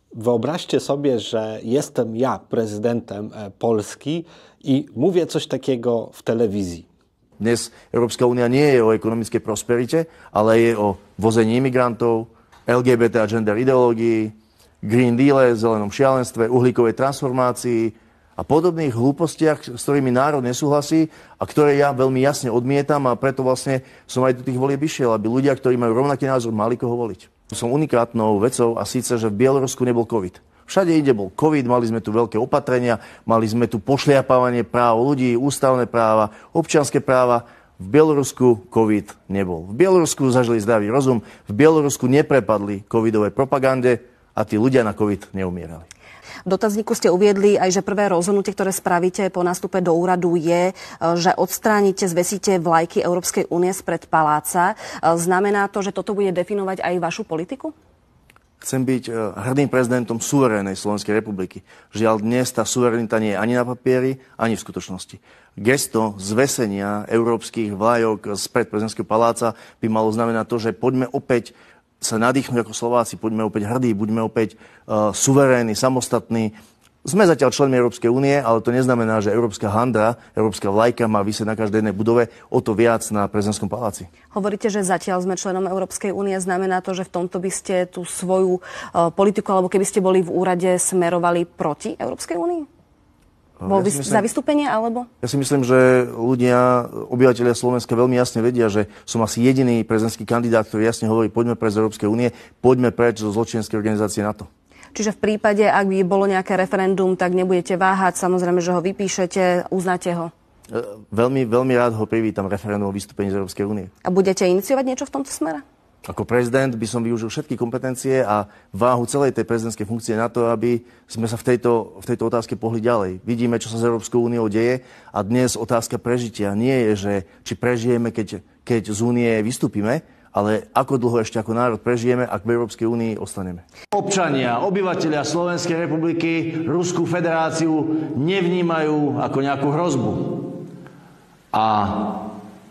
Wyobraźcie sobie, że jestem ja prezydentem Polski i mówię coś takiego w telewizji. Dnes Európska únia nie je o ekonomickej prosperite, ale je o vození imigrantov, LGBT a gender ideológii, Green Deale, zelenom šialenstve, uhlíkovej transformácii a podobných hlúpostiach, s ktorými národ nesúhlasí a ktoré ja veľmi jasne odmietam a preto vlastne som aj do tých volieb išiel, aby ľudia, ktorí majú rovnaký názor, mali koho voliť. Som unikátnou vecou a síce, že v Bielorusku nebol COVID. Všade inde bol COVID, mali sme tu veľké opatrenia, mali sme tu pošliapávanie práv ľudí, ústavné práva, občianske práva. V Bielorusku COVID nebol. V Bielorusku zažili zdravý rozum, v Bielorusku neprepadli covidovej propagande a tí ľudia na COVID neumierali. V dotazníku ste uviedli aj, že prvé rozhodnutie, ktoré spravíte po nástupe do úradu je, že odstránite, zvesíte vlajky Európskej únie spred paláca. Znamená to, že toto bude definovať aj vašu politiku? Chcem byť hrdým prezidentom suverénnej Slovenskej republiky. Žiaľ, dnes tá suverenita nie je ani na papieri, ani v skutočnosti. Gesto zvesenia európskych vlajok spred prezidentského paláca by malo znamenať to, že poďme opäť sa nadýchnúť ako Slováci, poďme opäť hrdí, buďme opäť suverénni, samostatní. Sme zatiaľ členmi Európskej únie, ale to neznamená, že európska handra, európska vlajka má visieť na každej jednej budove, o to viac na prezidentskom paláci. Hovoríte, že zatiaľ sme členom Európskej únie. Znamená to, že v tomto by ste tú svoju politiku, alebo keby ste boli v úrade, smerovali proti Európskej únii? Za vystúpenie, alebo? Ja si myslím, že ľudia, obyvateľia Slovenska veľmi jasne vedia, že som asi jediný prezidentský kandidát, ktorý jasne hovorí, poďme preč z Európskej únie, poďme preč zo zločineckej organizácie NATO. Čiže v prípade, ak by bolo nejaké referendum, tak nebudete váhať, samozrejme, že ho vypíšete, uznáte ho? Veľmi, veľmi rád ho privítam, referendum o vystúpení z Európskej únie. A budete iniciovať niečo v tomto smere? Ako prezident by som využil všetky kompetencie a váhu celej tej prezidentskej funkcie na to, aby sme sa v tejto otázke pohli ďalej. Vidíme, čo sa s Európskou úniou deje a dnes otázka prežitia nie je, že či prežijeme, keď z únie vystúpime, ale ako dlho ešte ako národ prežijeme, ak v Európskej únii ostaneme. Občania, obyvatelia Slovenskej republiky Ruskú federáciu nevnímajú ako nejakú hrozbu. A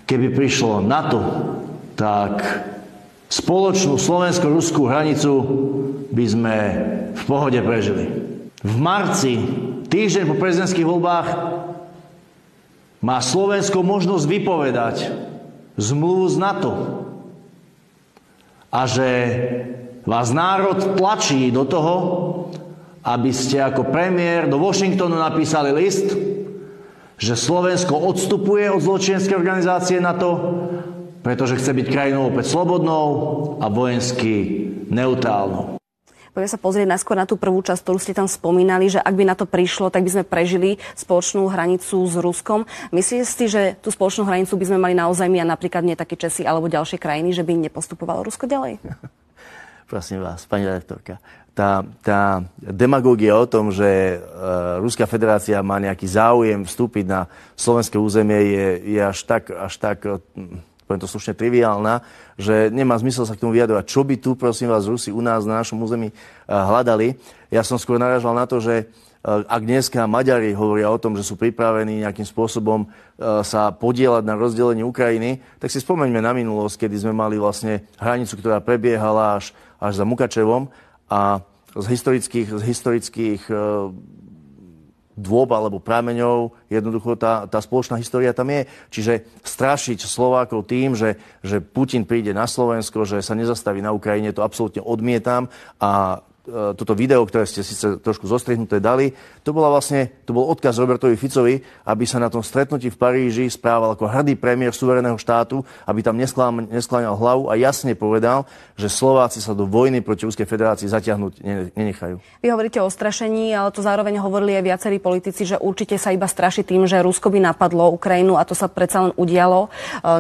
keby prišlo NATO, tak spoločnú slovensko-ruskú hranicu by sme v pohode prežili. V marci, týždeň po prezidentských voľbách, má Slovensko možnosť vypovedať zmluvu z NATO. A že vás národ tlačí do toho, aby ste ako premiér do Washingtonu napísali list, že Slovensko odstupuje od zločineckej organizácie NATO, pretože chce byť krajinou opäť slobodnou a vojensky neutrálnou. Poďme sa pozrieť najskôr na tú prvú časť, ktorú ste tam spomínali, že ak by na to prišlo, tak by sme prežili spoločnú hranicu s Ruskom. Myslíte si, že tú spoločnú hranicu by sme mali naozaj my a napríklad nie takí Česi alebo ďalšie krajiny, že by nepostupovalo Rusko ďalej? Prosím vás, pani redaktorka, tá demagógia o tom, že Ruská federácia má nejaký záujem vstúpiť na slovenské územie je až tak poviem to slušne triviálna, že nemá zmysel sa k tomu vyjadrovať. Čo by tu, prosím vás, Rusi u nás na našom území hľadali? Ja som skôr narážal na to, že ak dneska Maďari hovoria o tom, že sú pripravení nejakým spôsobom sa podieľať na rozdelení Ukrajiny, tak si spomeňme na minulosť, kedy sme mali vlastne hranicu, ktorá prebiehala až za Mukačevom a z historických dôb alebo prameňov, jednoducho tá spoločná história tam je. Čiže strašiť Slovákov tým, že Putin príde na Slovensko, že sa nezastaví na Ukrajine, to absolútne odmietam a toto video, ktoré ste síce trošku zostrihnuté dali, to bol odkaz Robertovi Ficovi, aby sa na tom stretnutí v Paríži správal ako hrdý premiér suverénneho štátu, aby tam neskláňal hlavu a jasne povedal, že Slováci sa do vojny proti Ruskej federácii zatiahnuť nenechajú. Vy hovoríte o strašení, ale to zároveň hovorili aj viacerí politici, že určite sa iba straší tým, že Rusko by napadlo Ukrajinu a to sa predsa len udialo.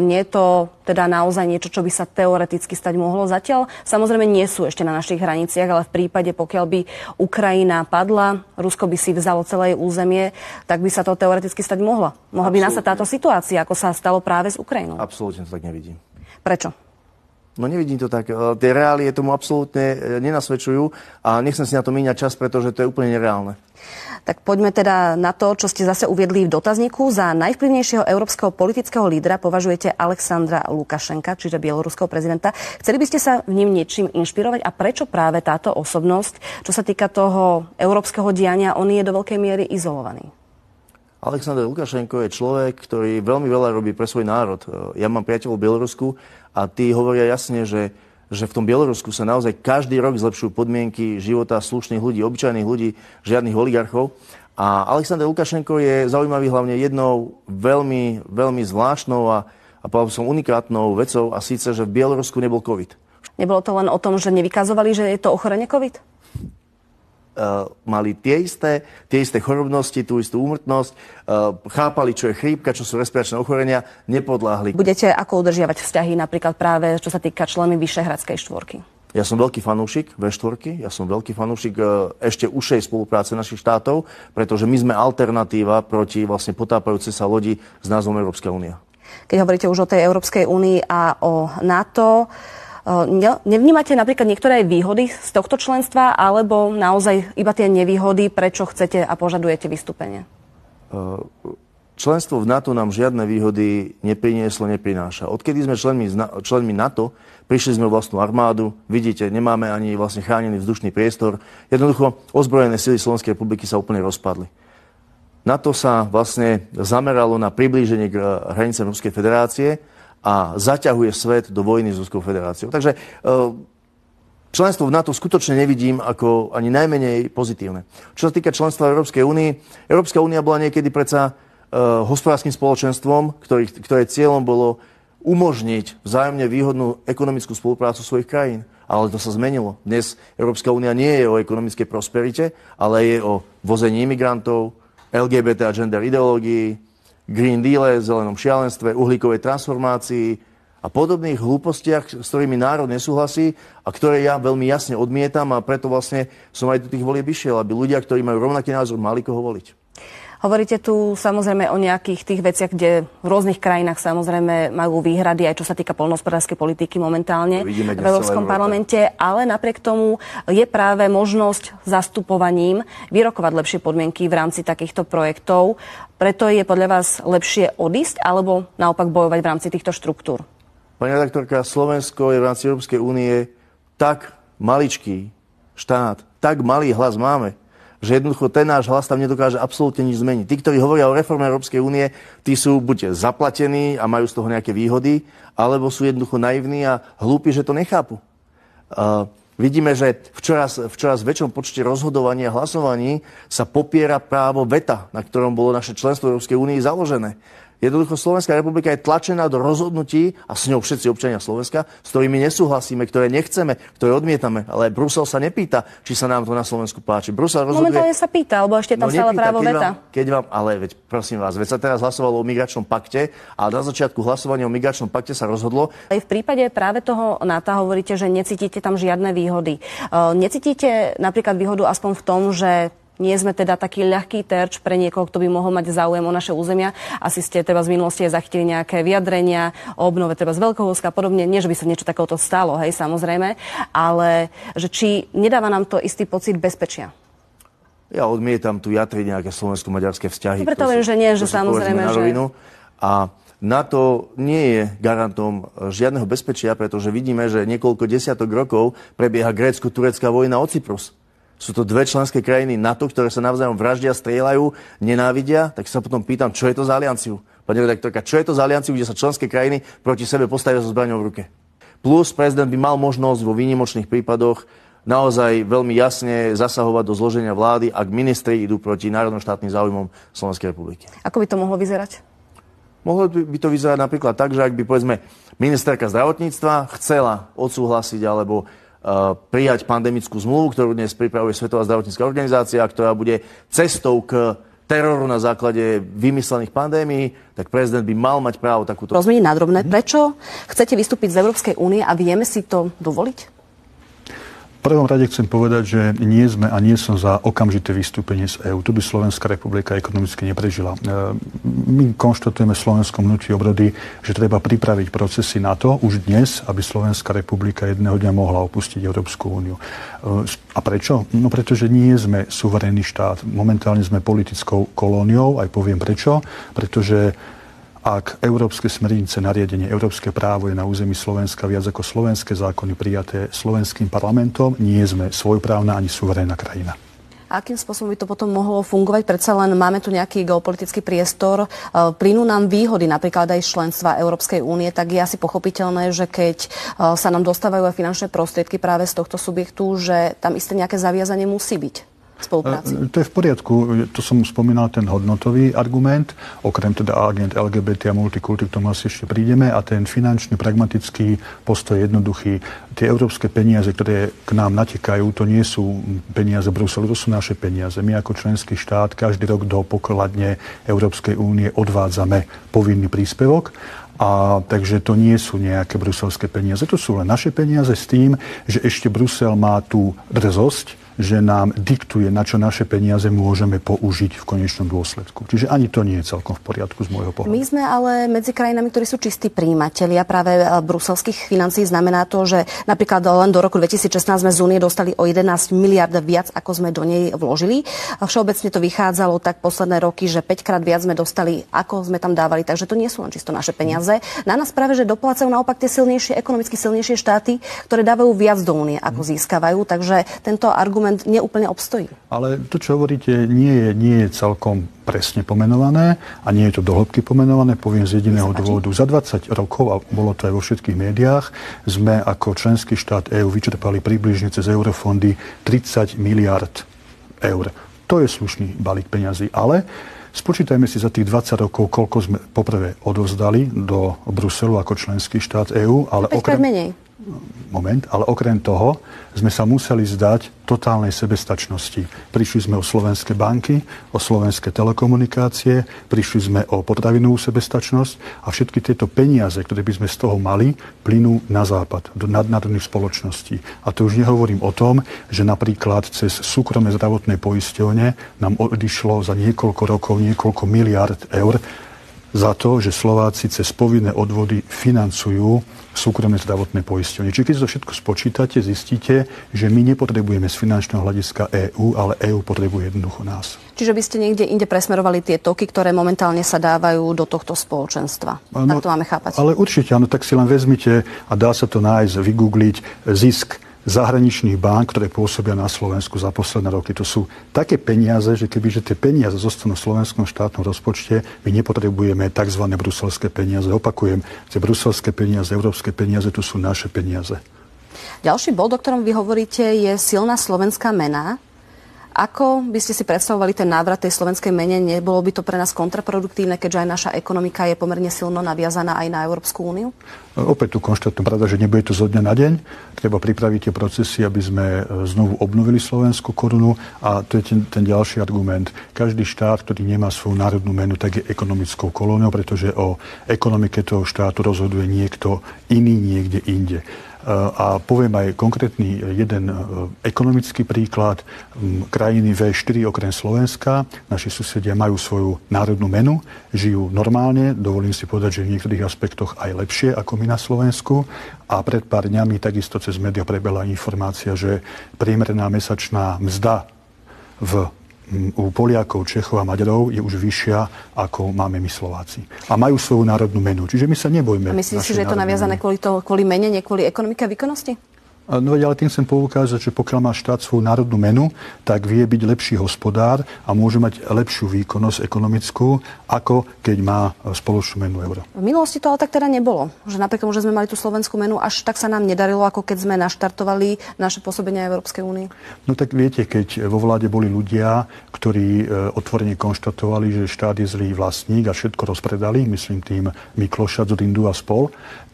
Nie je to teda naozaj niečo, čo by sa teoreticky stať mohlo. Zatiaľ samozrejme nie sú ešte na našich hraniciach, ale v prípade, pokiaľ by Ukrajina padla, Rusko by si vzalo celé územie, tak by sa to teoreticky stať mohlo. Mohla by nastať táto situácia, ako sa stalo práve s Ukrajinou. Absolútne to tak nevidím. Prečo? No nevidím to tak. Tie reálie tomu absolútne nenasvedčujú a nechcem si na to míňať čas, pretože to je úplne nereálne. Tak poďme teda na to, čo ste zase uviedli v dotazníku. Za najvplyvnejšieho európskeho politického lídra považujete Alexandra Lukašenka, čiže bieloruského prezidenta. Chceli by ste sa v ním niečím inšpirovať a prečo práve táto osobnosť, čo sa týka toho európskeho diania, on je do veľkej miery izolovaný? Alexander Lukašenko je človek, ktorý veľmi veľa robí pre svoj národ. Ja mám priateľov v Bielorusku a tí hovoria jasne, že v tom Bielorusku sa naozaj každý rok zlepšujú podmienky života slušných ľudí, obyčajných ľudí, žiadnych oligarchov. A Alexander Lukašenko je zaujímavý hlavne jednou veľmi, veľmi zvláštnou a povedal som unikátnou vecou, a síce, že v Bielorusku nebol COVID. Nebolo to len o tom, že nevykazovali, že je to ochorenie COVID? Mali tie isté chorobnosti, tú istú úmrtnosť, chápali, čo je chrípka, čo sú respiračné ochorenia, nepodláhli. Budete ako udržiavať vzťahy napríklad práve, čo sa týka členmi Vyšehradskej štvorky? Ja som veľký fanúšik V4, ja som veľký fanúšik ešte užšej spolupráce našich štátov, pretože my sme alternatíva proti vlastne potápajúcej sa lodi s názvom Európska únia. Keď hovoríte už o tej Európskej únii a o NATO, nevnímate napríklad niektoré výhody z tohto členstva, alebo naozaj iba tie nevýhody, prečo chcete a požadujete vystúpenie? Členstvo v NATO nám žiadne výhody neprinieslo, neprináša. Odkedy sme členmi NATO, prišli sme o vlastnú armádu, vidíte, nemáme ani vlastne chránený vzdušný priestor. Jednoducho, ozbrojené sily Slovenskej republiky sa úplne rozpadli. NATO sa vlastne zameralo na priblíženie k hranicám Ruskej federácie a zaťahuje svet do vojny s Ruskou federáciou. Takže členstvo v NATO skutočne nevidím ako ani najmenej pozitívne. Čo sa týka členstva v Európskej únii, Európska únia bola niekedy predsa hospodárskym spoločenstvom, ktoré cieľom bolo umožniť vzájomne výhodnú ekonomickú spoluprácu svojich krajín. Ale to sa zmenilo. Dnes Európska únia nie je o ekonomickej prosperite, ale je o vození imigrantov, LGBT a gender ideológii, Green Deale, zelenom šialenstve, uhlíkovej transformácii a podobných hlúpostiach, s ktorými národ nesúhlasí a ktoré ja veľmi jasne odmietam, a preto vlastne som aj do tých volieb išiel, aby ľudia, ktorí majú rovnaký názor, mali koho voliť. Hovoríte tu samozrejme o nejakých tých veciach, kde v rôznych krajinách samozrejme majú výhrady, aj čo sa týka poľnohospodárskej politiky momentálne v Európskom parlamente, ale napriek tomu je práve možnosť zastupovaním vyrokovať lepšie podmienky v rámci takýchto projektov. Preto je podľa vás lepšie odísť alebo naopak bojovať v rámci týchto štruktúr? Pani redaktorka, Slovensko je v rámci Európskej únie tak maličký štát, tak malý hlas máme, že jednoducho ten náš hlas tam nedokáže absolútne nič zmeniť. Tí, ktorí hovoria o reforme Európskej únie, tí sú buď zaplatení a majú z toho nejaké výhody, alebo sú jednoducho naivní a hlúpi, že to nechápu. Vidíme, že v čoraz väčšom počte rozhodovania a hlasovaní sa popiera právo veta, na ktorom bolo naše členstvo v Európskej únii založené. Jednoducho Slovenská republika je tlačená do rozhodnutí, a s ňou všetci občania Slovenska, s ktorými nesúhlasíme, ktoré nechceme, ktoré odmietame. Ale Brusel sa nepýta, či sa nám to na Slovensku páči. Brusel rozhoduje... Momentálne sa pýta, alebo ešte tam stále právo veta. Ale prosím vás, veď sa teraz hlasovalo o migračnom pakte a na začiatku hlasovania o migračnom pakte sa rozhodlo. Aj v prípade práve toho NATO hovoríte, že necítite tam žiadne výhody. Necítite napríklad výhodu aspoň v tom, že nie sme teda taký ľahký terč pre niekoho, kto by mohol mať záujem o naše územia. Asi ste teda z minulosti zachytili nejaké vyjadrenia o obnove teda z Veľkohorska a podobne. Nie, že by sa niečo takéhoto stalo, hej, samozrejme, ale že či nedáva nám to istý pocit bezpečia? Ja odmietam tu jatriť nejaké slovensko-maďarské vzťahy. Preto viem, že nie, že samozrejme, že... A NATO nie je garantom žiadneho bezpečia, pretože vidíme, že niekoľko desiatok rokov prebieha grécko-turecká vojna o Cyprus. Sú to dve členské krajiny NATO, ktoré sa navzájom vraždia, strieľajú, nenávidia, tak sa potom pýtam, čo je to za alianciu? Pani redaktorka, čo je to za alianciu, kde sa členské krajiny proti sebe postavia so zbraňou v ruke? Plus prezident by mal možnosť vo výnimočných prípadoch naozaj veľmi jasne zasahovať do zloženia vlády, ak ministri idú proti národno-štátnym záujmom Slovenskej republiky. Ako by to mohlo vyzerať? Mohlo by to vyzerať napríklad tak, že ak by, povedzme, ministerka zdravotníctva chcela odsúhlasiť alebo prijať pandemickú zmluvu, ktorú dnes pripravuje Svetová zdravotnícka organizácia, ktorá bude cestou k teroru na základe vymyslených pandémií, tak prezident by mal mať právo takúto... Rozmeniť na drobné. Prečo chcete vystúpiť z Európskej únie a vieme si to dovoliť? prvom rade chcem povedať, že nie sme a nie som za okamžité vystúpenie z EÚ. Tu by Slovenská republika ekonomicky neprežila. My konštatujeme v Slovenskom hnutí obrody, že treba pripraviť procesy na to už dnes, aby Slovenská republika jedného dňa mohla opustiť Európsku úniu. A prečo? No pretože nie sme suverénny štát. Momentálne sme politickou kolóniou, aj poviem prečo. Pretože ak európske smernice, nariadenie, európske právo je na území Slovenska viac ako slovenské zákony prijaté slovenským parlamentom, nie sme svojprávna ani suverénna krajina. A akým spôsobom by to potom mohlo fungovať? Predsa len máme tu nejaký geopolitický priestor. Plynú nám výhody napríklad aj z členstva Európskej únie, tak je asi pochopiteľné, že keď sa nám dostávajú aj finančné prostriedky práve z tohto subjektu, že tam isté nejaké zaviazanie musí byť. Spolupráci. To je v poriadku. To som spomínal ten hodnotový argument, okrem teda agent LGBT a multikulty, k tomu asi ešte prídeme, a ten finančný, pragmatický postoj jednoduchý. Tie európske peniaze, ktoré k nám natekajú, to nie sú peniaze Bruselu, to sú naše peniaze. My ako členský štát každý rok do pokladne Európskej únie odvádzame povinný príspevok. A takže to nie sú nejaké bruselské peniaze, to sú len naše peniaze s tým, že ešte Brusel má tú drzosť, že nám diktuje, na čo naše peniaze môžeme použiť v konečnom dôsledku. Čiže ani to nie je celkom v poriadku z môjho pohľadu. My sme ale medzi krajinami, ktorí sú čistí prijímatelia práve bruselských financií. Znamená to, že napríklad len do roku 2016 sme z únie dostali o 11 miliard viac, ako sme do nej vložili. A všeobecne to vychádzalo tak posledné roky, že 5-krát viac sme dostali, ako sme tam dávali. Takže to nie sú len čisto naše peniaze. Na nás práve, že doplácajú naopak tie silnejšie, ekonomicky silnejšie štáty, ktoré dávajú viac do únie, ako získavajú. Takže tento argument neúplne obstojí. Ale to, čo hovoríte, nie je celkom presne pomenované a nie je to do hĺbky pomenované, poviem z jediného dôvodu. Za 20 rokov, a bolo to aj vo všetkých médiách, sme ako členský štát EÚ vyčerpali približne cez eurofondy 30 miliard eur. To je slušný balík peňazí, ale spočítajme si za tých 20 rokov, koľko sme poprvé odovzdali do Bruselu ako členský štát EÚ, ale okrem toho sme sa museli zdať totálnej sebestačnosti. Prišli sme o slovenské banky, o slovenské telekomunikácie, prišli sme o potravinovú sebestačnosť a všetky tieto peniaze, ktoré by sme z toho mali, plynú na západ, do nadnárodných spoločností. A to už nehovorím o tom, že napríklad cez súkromné zdravotné poisťovne nám odišlo za niekoľko rokov niekoľko miliard eur za to, že Slováci cez povinné odvody financujú súkromné zdravotné poisťovne. Čiže keď to všetko spočítate, zistíte, že my nepotrebujeme z finančného hľadiska EÚ, ale EÚ potrebuje jednoducho nás. Čiže by ste niekde inde presmerovali tie toky, ktoré momentálne sa dávajú do tohto spoločenstva. Tak to máme chápať. Ale určite, áno, tak si len vezmite a dá sa to nájsť, vygoogliť zisk zahraničných bank, ktoré pôsobia na Slovensku za posledné roky. To sú také peniaze, že kebyže tie peniaze zostanú v slovenskom štátnom rozpočte, my nepotrebujeme tzv. Bruselské peniaze. Opakujem, tie bruselské peniaze, európske peniaze, to sú naše peniaze. Ďalší bod, o ktorom vy hovoríte, je silná slovenská mena. Ako by ste si predstavovali ten návrat tej slovenskej mene? Nebolo by to pre nás kontraproduktívne, keďže aj naša ekonomika je pomerne silno naviazaná aj na Európsku úniu? Opäť tu konštatujem, pravda, že nebude to zo dňa na deň. Treba pripraviť tie procesy, aby sme znovu obnovili slovenskú korunu. A to je ten ďalší argument. Každý štát, ktorý nemá svoju národnú menu, tak je ekonomickou kolóniou, pretože o ekonomike toho štátu rozhoduje niekto iný niekde inde. A poviem aj konkrétny jeden ekonomický príklad. Krajiny V4 okrem Slovenska, naši susedia majú svoju národnú menu, žijú normálne, dovolím si povedať, že v niektorých aspektoch aj lepšie ako my na Slovensku. A pred pár dňami takisto cez médiá prebehla informácia, že priemerná mesačná mzda u Poliakov, Čechov a Maďarov je už vyššia, ako máme my Slováci. A majú svoju národnú menu. Čiže my sa nebojme. A myslíte si, že je to naviazané kvôli mene, nie kvôli ekonomike a výkonnosti? No ale tým chcem poukázať, že pokiaľ má štát svoju národnú menu, tak vie byť lepší hospodár a môže mať lepšiu výkonnosť ekonomickú, ako keď má spoločnú menu euro. V minulosti to ale tak teda nebolo. Že napriek tomu, že sme mali tú slovenskú menu, až tak sa nám nedarilo, ako keď sme naštartovali naše pôsobenie Európskej únie. No tak viete, keď vo vláde boli ľudia, ktorí otvorene konštatovali, že štát je zlý vlastník a všetko rozpredali, myslím tým Mikloša, Dzurindu a spol,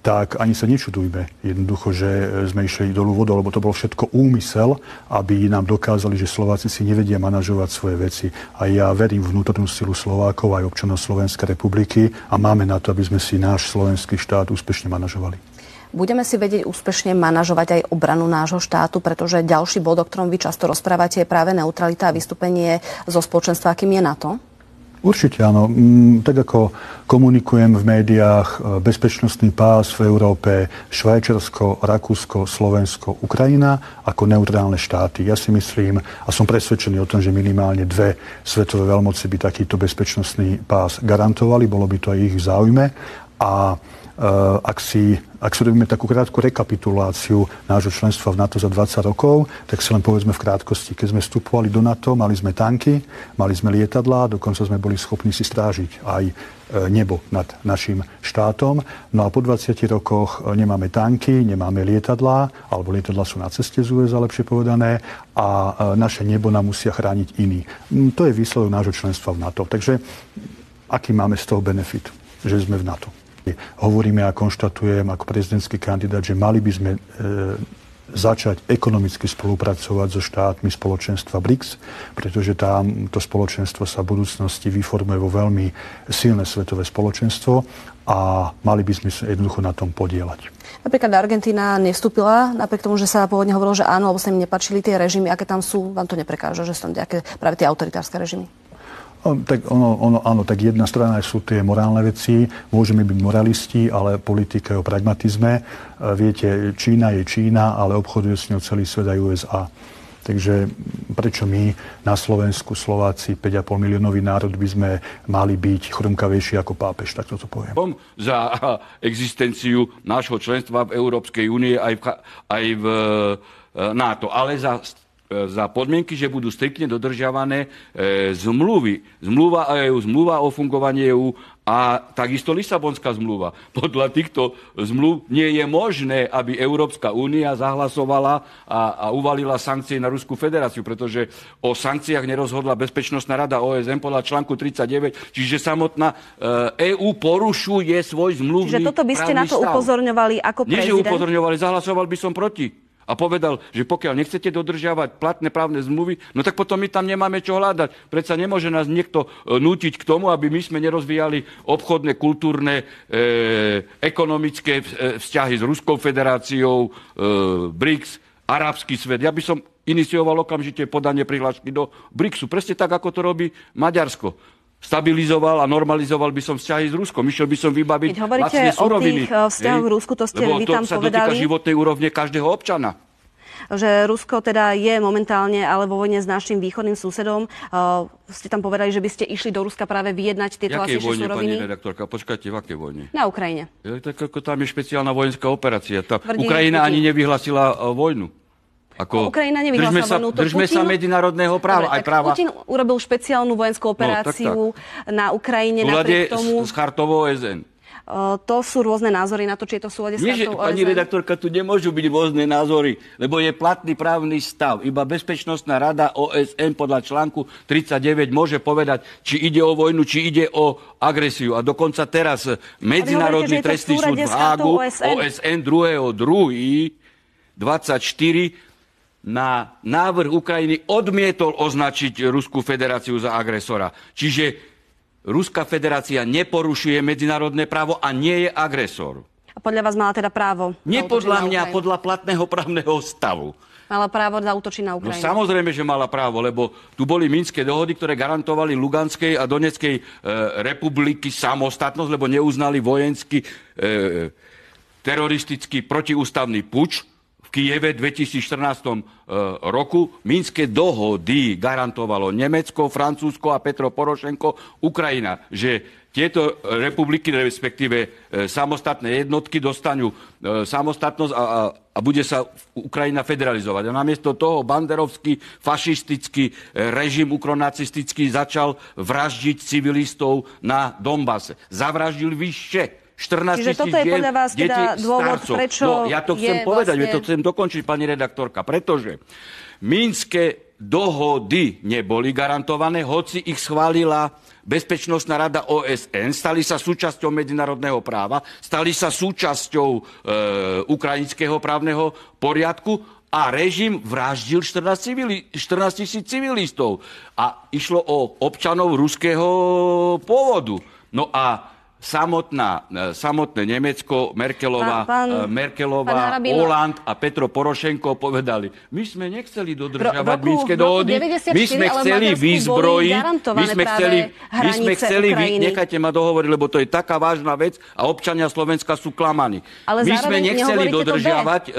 tak ani sa nečudujme jednoducho, že sme išli dolu vodou, lebo to bol všetko úmysel, aby nám dokázali, že Slováci si nevedia manažovať svoje veci. A ja verím vnútornú silu Slovákov aj občanov Slovenskej republiky a máme na to, aby sme si náš slovenský štát úspešne manažovali. Budeme si vedieť úspešne manažovať aj obranu nášho štátu, pretože ďalší bod, o ktorom vy často rozprávate, je práve neutralita a vystúpenie zo spoločenstva, akým je NATO? Určite áno. Tak ako komunikujem v médiách, bezpečnostný pás v Európe, Švajčiarsko, Rakúsko, Slovensko, Ukrajina ako neutrálne štáty. Ja si myslím a som presvedčený o tom, že minimálne 2 svetové veľmoci by takýto bezpečnostný pás garantovali. Bolo by to aj ich v záujme. A ak si robíme takú krátku rekapituláciu nášho členstva v NATO za 20 rokov, tak si len povedzme v krátkosti. Keď sme vstupovali do NATO, mali sme tanky, mali sme lietadlá, dokonca sme boli schopní si strážiť aj nebo nad našim štátom. No a po 20 rokoch nemáme tanky, nemáme lietadlá, alebo lietadlá sú na ceste z USA, lepšie povedané, a naše nebo nám musia chrániť iní. To je výsledok nášho členstva v NATO. Takže aký máme z toho benefit, že sme v NATO? Hovoríme a konštatujem ako prezidentský kandidát, že mali by sme začať ekonomicky spolupracovať so štátmi spoločenstva BRICS, pretože tam to spoločenstvo sa v budúcnosti vyformuje vo veľmi silné svetové spoločenstvo a mali by sme sa jednoducho na tom podieľať. Napríklad Argentína nevstúpila, napriek tomu, že sa pôvodne hovorilo, že áno, lebo sa im nepáčili tie režimy, aké tam sú, vám to neprekáža, že sú tam nejaké práve tie autoritárske režimy? Tak áno, tak jedna strana sú tie morálne veci, môžeme byť moralisti, ale politika je o pragmatizme. Viete, Čína je Čína, ale obchoduje s ňou celý svet aj USA. Takže prečo my na Slovensku, Slováci, 5,5 miliónový národ by sme mali byť chrumkavejší ako pápež, tak toto poviem. Za existenciu nášho členstva v Európskej únie aj v NATO, ale za podmienky, že budú striktne dodržiavané zmluvy. Zmluva EU, zmluva o fungovaní EU a takisto Lisabonská zmluva. Podľa týchto zmluv nie je možné, aby Európska únia zahlasovala a uvalila sankcie na Ruskú federáciu, pretože o sankciách nerozhodla Bezpečnostná rada OSN podľa článku 39, čiže samotná EU porušuje svoj zmluvný právny stav. Čiže toto by ste na to upozorňovali ako prezident? Nie, že upozorňovali, zahlasoval by som proti. A povedal, že pokiaľ nechcete dodržiavať platné právne zmluvy, no tak potom my tam nemáme čo hľadať. Predsa nemôže nás niekto nútiť k tomu, aby my sme nerozvíjali obchodné, kultúrne, ekonomické vzťahy s Ruskou federáciou, BRICS, arabský svet. Ja by som inicioval okamžite podanie prihlášky do BRICSu. Presne tak, ako to robí Maďarsko. Stabilizoval a normalizoval by som vzťahy s Ruskom. Išiel by som vybaviť lacné suroviny. Keď hovoríte o tých vzťahoch Rusku, to ste vy tam povedali. Lebo to sa dotýka životnej úrovne každého občana. Že Rusko teda je momentálne ale vo vojne s našim východným susedom. Ste tam povedali, že by ste išli do Ruska práve vyjednať tieto lacnejšie suroviny. Jakej vojne, pani redaktorka? Počkajte, v akej vojne? Na Ukrajine. Tak ako tam je špeciálna vojenská operácia. Ukrajina ani nevyhlasila vojnu. Ukrajina nevyhlásila vojnu. Držme sa medzinárodného práva. Aj práva. Putin urobil špeciálnu vojenskú operáciu na Ukrajine napriek tomu. S chartou OSN. To sú rôzne názory na to, či je to v súlade s chartou OSN. Pani redaktorka, tu nemôžu byť rôzne názory, lebo je platný právny stav. Iba Bezpečnostná rada OSN podľa článku 39 môže povedať, či ide o vojnu, či ide o agresiu. A dokonca teraz Medzinárodný trestný súd v Hágu OSN 2.2.24 na návrh Ukrajiny odmietol označiť Ruskú federáciu za agresora. Čiže Ruská federácia neporušuje medzinárodné právo a nie je agresor. A podľa vás mala teda právo? Nie podľa mňa, podľa platného právneho stavu. Mala právo zaútočiť na Ukrajinu? No samozrejme, že mala právo, lebo tu boli Minské dohody, ktoré garantovali Luganskej a Donetskej republiky samostatnosť, lebo neuznali vojenský teroristický protiústavný puč Kyjeve v 2014 roku. Minské dohody garantovalo Nemecko, Francúzsko a Petro Porošenko, Ukrajina, že tieto republiky, respektíve samostatné jednotky, dostanú samostatnosť a bude sa Ukrajina federalizovať. A namiesto toho banderovský, fašistický režim ukronacistický začal vraždiť civilistov na Donbase. Zavraždil vyše 14 000 toto je podľa vás teda dôvod, prečo no, ja to chcem povedať, ja to chcem dokončiť, pani redaktorka, pretože Minské dohody neboli garantované, hoci ich schválila Bezpečnostná rada OSN, stali sa súčasťou medzinárodného práva, stali sa súčasťou ukrajinského právneho poriadku a režim vraždil 14 000 civilistov. A išlo o občanov ruského pôvodu. No a samotné Nemecko, Merkelová, Hollande a Petro Porošenko povedali, my sme nechceli dodržiavať Minské dohody, my sme chceli vyzbrojiť, nechajte ma dohovoriť, lebo to je taká vážna vec a občania Slovenska sú klamaní. My sme nechceli dodržiavať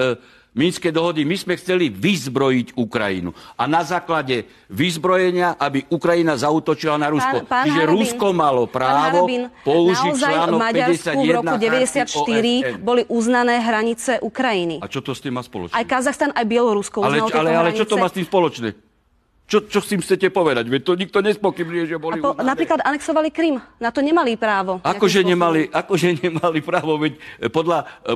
Minské dohody, my sme chceli vyzbrojiť Ukrajinu. A na základe vyzbrojenia, aby Ukrajina zaútočila na Rusko. Čiže Rusko malo právo použiť článok 51 v roku 94 boli uznané hranice Ukrajiny. A čo to s tým má spoločné? Aj Kazachstan, aj Bielorusko uznalo tieto hranice. Ale čo to má s tým spoločné? Čo s tým chcete povedať? Veď to nikto nespochybňuje, že boli uznané. Napríklad anexovali Krym. Na to nemali právo. Akože nemali právo? Veď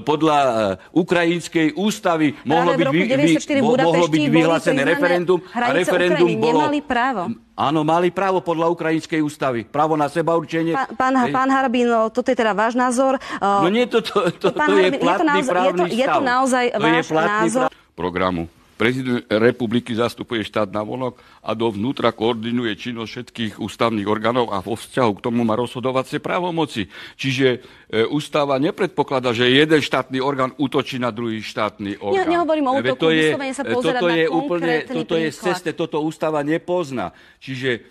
podľa ukrajinskej ústavy mohlo byť vyhlásené referendum. A referendum bolo... Nemali právo. Áno, mali právo podľa ukrajinskej ústavy. Právo na sebaurčenie. Pán Harabín, toto je teda váš názor. No nie, to je platný právny stav. Je to naozaj váš názor? Programu. Prezident republiky zastupuje štát navonok a dovnútra koordinuje činnosť všetkých ústavných orgánov a vo vzťahu k tomu má rozhodovacie právomoci. Čiže ústava nepredpokladá, že jeden štátny orgán útočí na druhý štátny orgán. Nehovorím o útoku, vyslovene sa pozerať na konkrétny toto je ceste, toto ústava nepozná. Čiže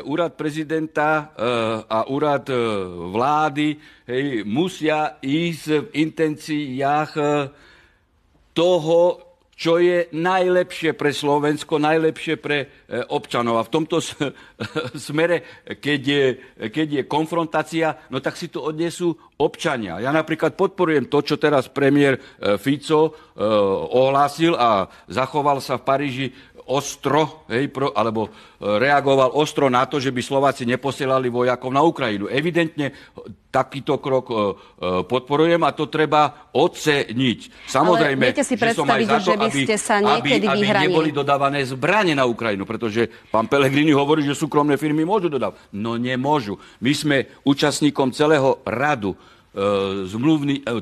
úrad prezidenta a úrad vlády musia ísť v intenciách toho, čo je najlepšie pre Slovensko, najlepšie pre občanov. A v tomto smere, keď je konfrontácia, no tak si to odnesú občania. Ja napríklad podporujem to, čo teraz premiér Fico ohlásil a zachoval sa v Paríži ostro, alebo reagoval ostro na to, že by Slováci neposielali vojakov na Ukrajinu. Evidentne takýto krok podporujem a to treba oceniť. Samozrejme, ale viete si predstaviť, že by ste sa niekedy vyhranili. Aby neboli dodávané zbrane na Ukrajinu, pretože pán Pellegrini hovorí, že súkromné firmy môžu dodávať. No nemôžu. My sme účastníkom celého radu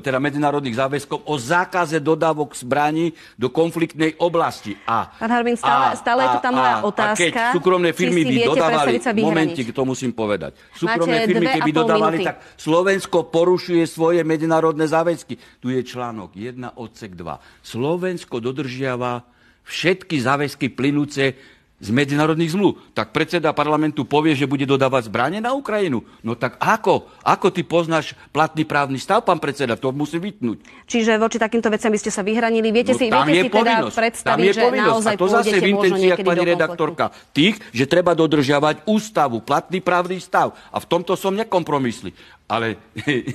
teda medzinárodných záväzkov o zákaze dodávok zbraní do konfliktnej oblasti. Pán Harabín, stále je tu tá moja otázka. A keď súkromné firmy by dodávali, momentík, to musím povedať. Súkromné firmy, keby dodávali, tak Slovensko porušuje svoje medzinárodné záväzky. Tu je článok 1 odsek 2. Slovensko dodržiava všetky záväzky plynúce z medzinárodných zmluv. Tak predseda parlamentu povie, že bude dodávať zbrane na Ukrajinu. No tak ako? Ako ty poznáš platný právny stav, pán predseda? To musí vytnúť. Čiže voči takýmto veciam by ste sa vyhranili. Viete si teda predstaviť, že naozaj pôjdete možno niekedy do konfliktu. A to zase v intenciách, pani redaktorka, tých, že treba dodržiavať ústavu, platný právny stav. A v tomto som nekompromisli. Ale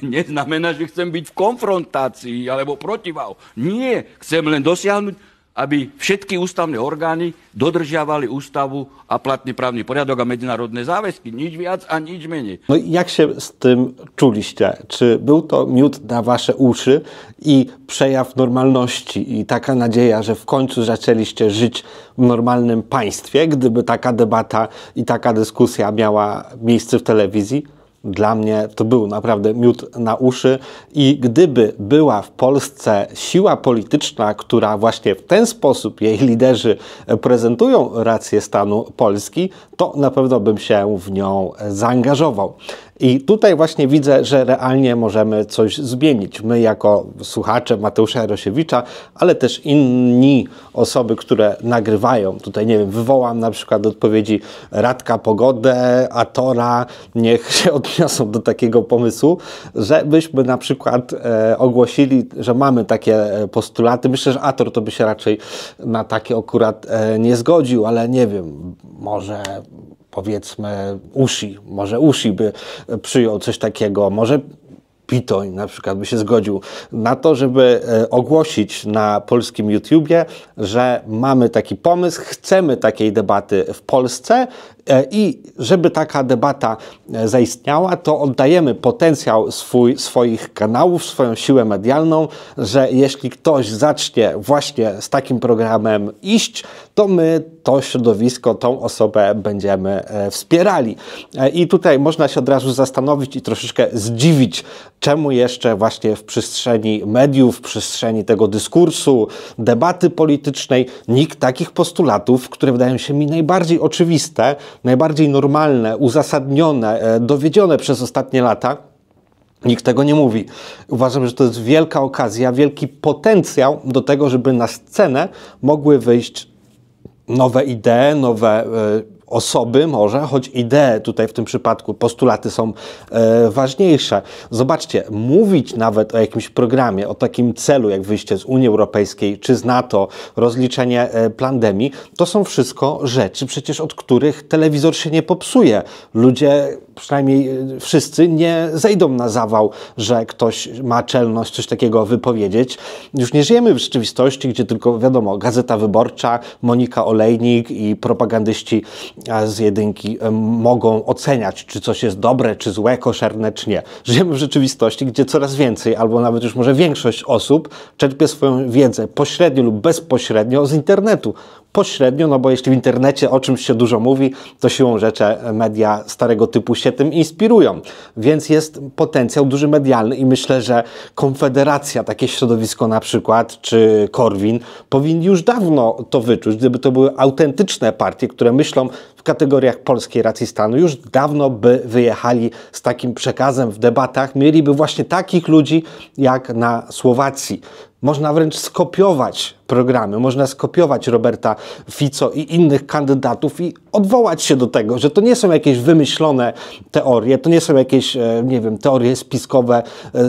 neznamená, že chcem byť v konfrontácii alebo protiváhu. Nie, chcem len dosiahnuť, aby všetky ústavné orgány dodržiavali ústavu a platný právny poriadok a medzinárodne záväzky. Nič viac a nič menej. No jak się z tym czuliście? Czy był to miód na wasze uszy i przejaw normalności i taka nadzieja, że w końcu zaczęliście żyć w normalnym państwie, gdyby taka debata i taka dyskusja miała miejsce w telewizji? Dla mnie to był naprawdę miód na uszy i gdyby była w Polsce siła polityczna, która właśnie w ten sposób jej liderzy prezentują rację stanu Polski, to na pewno bym się w nią zaangażował. I tutaj właśnie widzę, że realnie możemy coś zmienić. My jako słuchacze Mateusza Jarosiewicza, ale też inni osoby, które nagrywają. Tutaj, nie wiem, wywołam na przykład odpowiedzi Radka Pogodę, Atora. Niech się odniosą do takiego pomysłu, żebyśmy na przykład ogłosili, że mamy takie postulaty. Myślę, że Ator to by się raczej na takie akurat nie zgodził, ale nie wiem, może... powiedzmy może Usi by przyjął coś takiego, może Pitoń na przykład by się zgodził na to, żeby ogłosić na polskim YouTubie, że mamy taki pomysł, chcemy takiej debaty w Polsce i żeby taka debata zaistniała, to oddajemy potencjał swoich kanałów, swoją siłę medialną, że jeśli ktoś zacznie właśnie z takim programem iść, to my to środowisko, tą osobę będziemy wspierali. I tutaj można się od razu zastanowić i troszeczkę zdziwić, czemu jeszcze właśnie w przestrzeni mediów, w przestrzeni tego dyskursu, debaty politycznej nikt takich postulatów, które wydają się mi najbardziej oczywiste, najbardziej normalne, uzasadnione, dowiedzione przez ostatnie lata, Nikt tego nie mówi. Uważam, że to jest wielka okazja, wielki potencjał do tego, żeby na scenę mogły wyjść nowe idee, nowe osoby może, choć idee tutaj w tym przypadku, postulaty są ważniejsze. Zobaczcie, mówić nawet o jakimś programie, o takim celu jak wyjście z Unii Europejskiej czy z NATO, rozliczenie pandemii, to są wszystko rzeczy przecież, od których telewizor się nie popsuje. Ludzie, przynajmniej wszyscy, nie zejdą na zawał, że ktoś ma czelność coś takiego wypowiedzieć. Już nie żyjemy w rzeczywistości, gdzie tylko, wiadomo, Gazeta Wyborcza, Monika Olejnik i propagandyści z jedynki mogą oceniać, czy coś jest dobre, czy złe, koszerne, czy nie. Żyjemy w rzeczywistości, gdzie coraz więcej, albo nawet już może większość osób czerpie swoją wiedzę pośrednio lub bezpośrednio z internetu. Pośrednio, no bo jeśli w internecie o czymś się dużo mówi, to siłą rzeczy media starego typu się tym inspirują. Więc jest potencjał duży medialny i myślę, że Konfederacja, takie środowisko na przykład, czy Korwin, powinni już dawno to wyczuć. Gdyby to były autentyczne partie, które myślą w kategoriach polskiej racji stanu, już dawno by wyjechali z takim przekazem w debatach. Mieliby właśnie takich ludzi jak na Słowacji. Można wręcz skopiować programy, można skopiować Roberta Fico i innych kandydatów i odwołać się do tego, że to nie są jakieś wymyślone teorie, to nie są jakieś, nie wiem, teorie spiskowe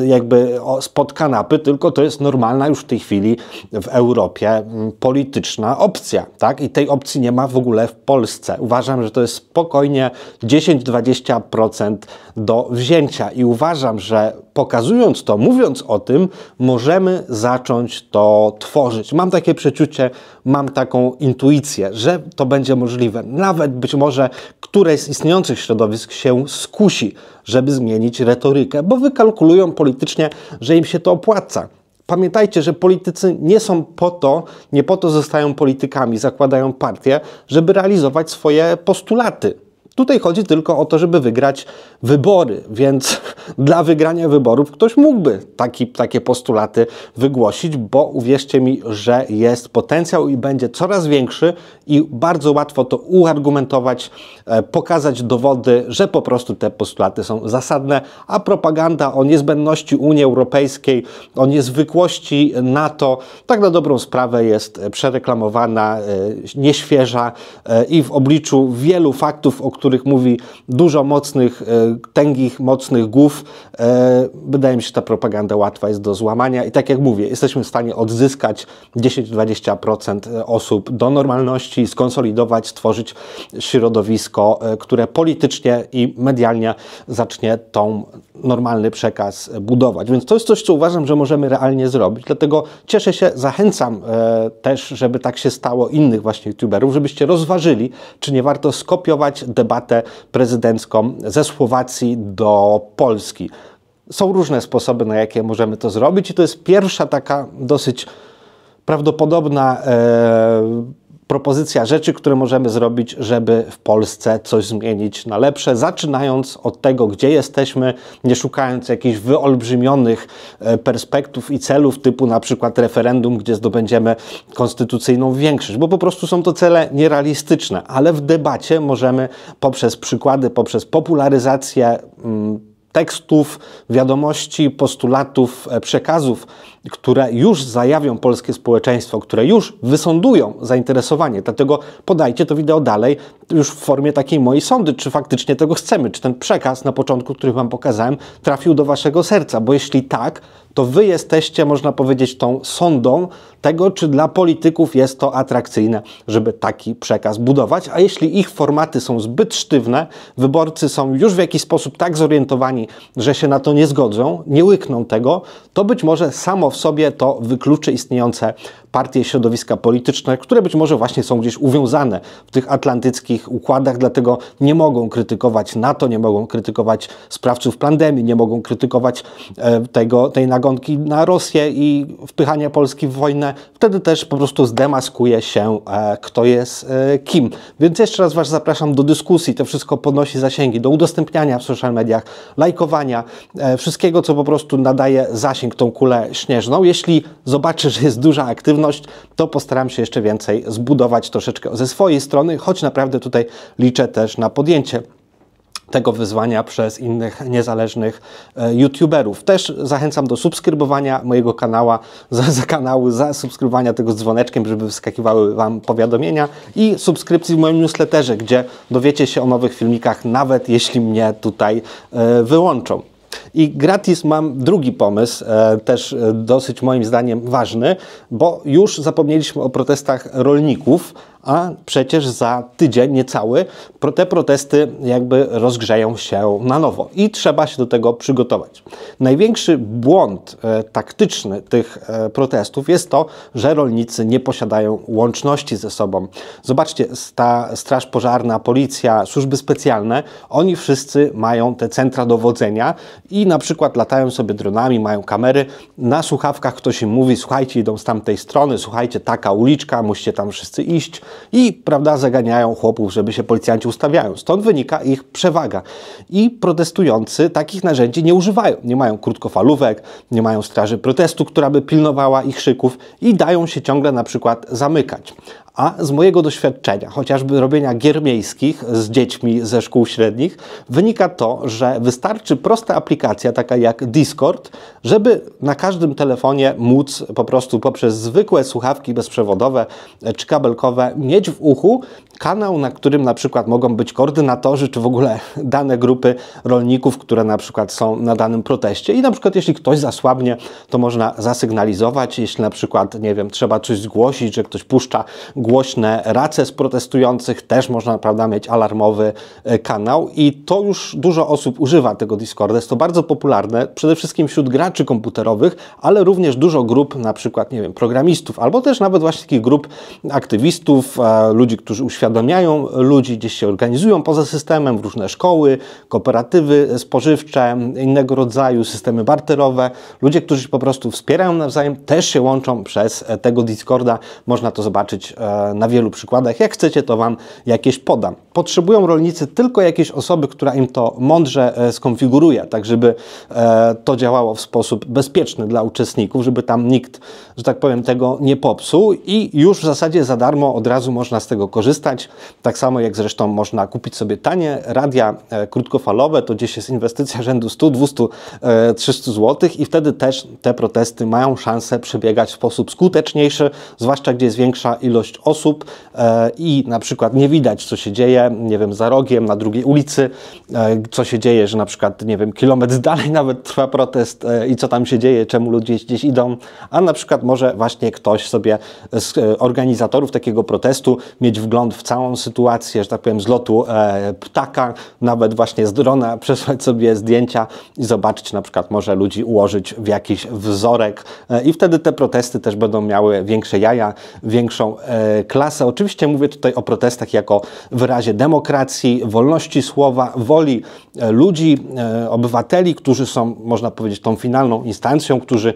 jakby spod kanapy, tylko to jest normalna już w tej chwili w Europie polityczna opcja, tak? I tej opcji nie ma w ogóle w Polsce. Uważam, że to jest spokojnie 10-20% do wzięcia i uważam, że pokazując to, mówiąc o tym, możemy zacząć to tworzyć. Mam takie przeczucie, mam taką intuicję, że to będzie możliwe. Nawet być może któreś z istniejących środowisk się skusi, żeby zmienić retorykę, bo wykalkulują politycznie, że im się to opłaca. Pamiętajcie, że politycy nie są po to, nie po to zostają politykami, zakładają partię, żeby realizować swoje postulaty. Tutaj chodzi tylko o to, żeby wygrać wybory, więc dla wygrania wyborów ktoś mógłby takie postulaty wygłosić, bo uwierzcie mi, że jest potencjał i będzie coraz większy i bardzo łatwo to uargumentować, pokazać dowody, że po prostu te postulaty są zasadne, a propaganda o niezbędności Unii Europejskiej, o niezwykłości NATO, tak na dobrą sprawę jest przereklamowana, nieświeża i w obliczu wielu faktów, o których mówi dużo mocnych, tęgich, mocnych głów, wydaje mi się, że ta propaganda łatwa jest do złamania i tak jak mówię, jesteśmy w stanie odzyskać 10-20% osób do normalności, skonsolidować, stworzyć środowisko, które politycznie i medialnie zacznie tą normalny przekaz budować. Więc to jest coś, co uważam, że możemy realnie zrobić. Dlatego cieszę się, zachęcam też, żeby tak się stało innych właśnie youtuberów, żebyście rozważyli, czy nie warto skopiować debatę prezydencką ze Słowacji do Polski. Są różne sposoby, na jakie możemy to zrobić i to jest pierwsza taka dosyć prawdopodobna propozycja rzeczy, które możemy zrobić, żeby w Polsce coś zmienić na lepsze, zaczynając od tego, gdzie jesteśmy, nie szukając jakichś wyolbrzymionych perspektyw i celów typu na przykład referendum, gdzie zdobędziemy konstytucyjną większość, bo po prostu są to cele nierealistyczne, ale w debacie możemy poprzez przykłady, poprzez popularyzację tekstów, wiadomości, postulatów, przekazów, które już zajawią polskie społeczeństwo, które już wysądują zainteresowanie. Dlatego podajcie to wideo dalej już w formie takiej mojej sądy, czy faktycznie tego chcemy, czy ten przekaz na początku, który wam pokazałem, trafił do waszego serca, bo jeśli tak, to wy jesteście, można powiedzieć, tą sondą tego, czy dla polityków jest to atrakcyjne, żeby taki przekaz budować, a jeśli ich formaty są zbyt sztywne, wyborcy są już w jakiś sposób tak zorientowani, że się na to nie zgodzą, nie łykną tego, to być może samo w sobie to wykluczy istniejące partie i środowiska polityczne, które być może właśnie są gdzieś uwiązane w tych atlantyckich układach, dlatego nie mogą krytykować NATO, nie mogą krytykować sprawców pandemii, nie mogą krytykować tej nagonki na Rosję i wpychania Polski w wojnę. Wtedy też po prostu zdemaskuje się, kto jest kim. Więc jeszcze raz was zapraszam do dyskusji, to wszystko podnosi zasięgi, do udostępniania w social mediach, lajkowania, wszystkiego, co po prostu nadaje zasięg, tą kulę śnieżną. Jeśli zobaczę, że jest duża aktywność, to postaram się jeszcze więcej zbudować troszeczkę ze swojej strony, choć naprawdę tutaj liczę też na podjęcie tego wyzwania przez innych niezależnych youtuberów. Też zachęcam do subskrybowania mojego kanału, zasubskrybowania tego z dzwoneczkiem, żeby wyskakiwały Wam powiadomienia i subskrypcji w moim newsletterze, gdzie dowiecie się o nowych filmikach, nawet jeśli mnie tutaj wyłączą. I gratis mam drugi pomysł, też dosyć moim zdaniem ważny, bo już zapomnieliśmy o protestach rolników, a przecież za tydzień niecały te protesty jakby rozgrzeją się na nowo i trzeba się do tego przygotować. Największy błąd taktyczny tych protestów jest to, że rolnicy nie posiadają łączności ze sobą. Zobaczcie, ta straż pożarna, policja, służby specjalne, oni wszyscy mają te centra dowodzenia i na przykład latają sobie dronami, mają kamery, na słuchawkach ktoś im mówi, słuchajcie, idą z tamtej strony, słuchajcie, taka uliczka, musicie tam wszyscy iść i, prawda, zaganiają chłopów, żeby się policjanci ustawiają. Stąd wynika ich przewaga. I protestujący takich narzędzi nie używają. Nie mają krótkofalówek, nie mają straży protestu, która by pilnowała ich szyków i dają się ciągle na przykład zamykać. A z mojego doświadczenia, chociażby robienia gier miejskich z dziećmi ze szkół średnich, wynika to, że wystarczy prosta aplikacja, taka jak Discord, żeby na każdym telefonie móc po prostu poprzez zwykłe słuchawki bezprzewodowe czy kabelkowe mieć w uchu kanał, na którym na przykład mogą być koordynatorzy, czy w ogóle dane grupy rolników, które na przykład są na danym proteście. I na przykład jeśli ktoś zasłabnie, to można zasygnalizować, jeśli na przykład, nie wiem, trzeba coś zgłosić, że ktoś puszcza głośne race z protestujących, też można, prawda, mieć alarmowy kanał i to już dużo osób używa tego Discorda. Jest to bardzo popularne, przede wszystkim wśród graczy komputerowych, ale również dużo grup, na przykład, nie wiem, programistów, albo też nawet właśnie takich grup aktywistów, ludzi, którzy uświadamiają ludzi, gdzieś się organizują poza systemem, w różne szkoły, kooperatywy spożywcze, innego rodzaju systemy barterowe. Ludzie, którzy się po prostu wspierają nawzajem, też się łączą przez tego Discorda. Można to zobaczyć na wielu przykładach. Jak chcecie, to Wam jakieś podam. Potrzebują rolnicy tylko jakiejś osoby, która im to mądrze skonfiguruje, tak żeby to działało w sposób bezpieczny dla uczestników, żeby tam nikt, że tak powiem, tego nie popsuł i już w zasadzie za darmo od razu można z tego korzystać. Tak samo jak zresztą można kupić sobie tanie radia krótkofalowe, to gdzieś jest inwestycja rzędu 100, 200, 300 zł i wtedy też te protesty mają szansę przebiegać w sposób skuteczniejszy, zwłaszcza gdzie jest większa ilość osób i na przykład nie widać, co się dzieje, nie wiem, za rogiem, na drugiej ulicy, co się dzieje, że na przykład, nie wiem, kilometr dalej nawet trwa protest i co tam się dzieje, czemu ludzie gdzieś idą, a na przykład może właśnie ktoś sobie z organizatorów takiego protestu mieć wgląd w całą sytuację, że tak powiem, z lotu ptaka, nawet właśnie z drona przesłać sobie zdjęcia i zobaczyć, na przykład może ludzi ułożyć w jakiś wzorek i wtedy te protesty też będą miały większe jaja, większą klasę. Oczywiście mówię tutaj o protestach jako wyrazie demokracji, wolności słowa, woli ludzi, obywateli, którzy są, można powiedzieć, tą finalną instancją, którzy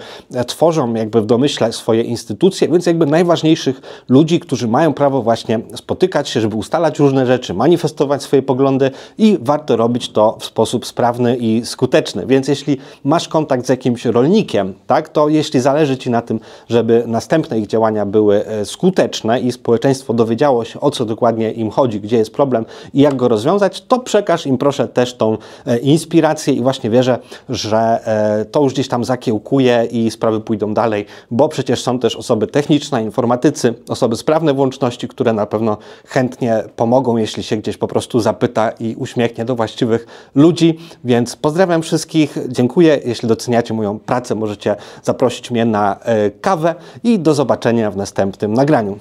tworzą jakby w domyśle swoje instytucje, więc jakby najważniejszych ludzi, którzy mają prawo właśnie spotykać się, żeby ustalać różne rzeczy, manifestować swoje poglądy i warto robić to w sposób sprawny i skuteczny. Więc jeśli masz kontakt z jakimś rolnikiem, tak, to jeśli zależy Ci na tym, żeby następne ich działania były skuteczne i społeczeństwo dowiedziało się, o co dokładnie im chodzi, gdzie jest problem i jak go rozwiązać, to przekaż im proszę też tą inspirację i właśnie wierzę, że to już gdzieś tam zakiełkuje i sprawy pójdą dalej, bo przecież są też osoby techniczne, informatycy, osoby sprawne w łączności, które na pewno chętnie pomogą, jeśli się gdzieś po prostu zapyta i uśmiechnie do właściwych ludzi. Więc pozdrawiam wszystkich, dziękuję. Jeśli doceniacie moją pracę, możecie zaprosić mnie na kawę i do zobaczenia w następnym nagraniu.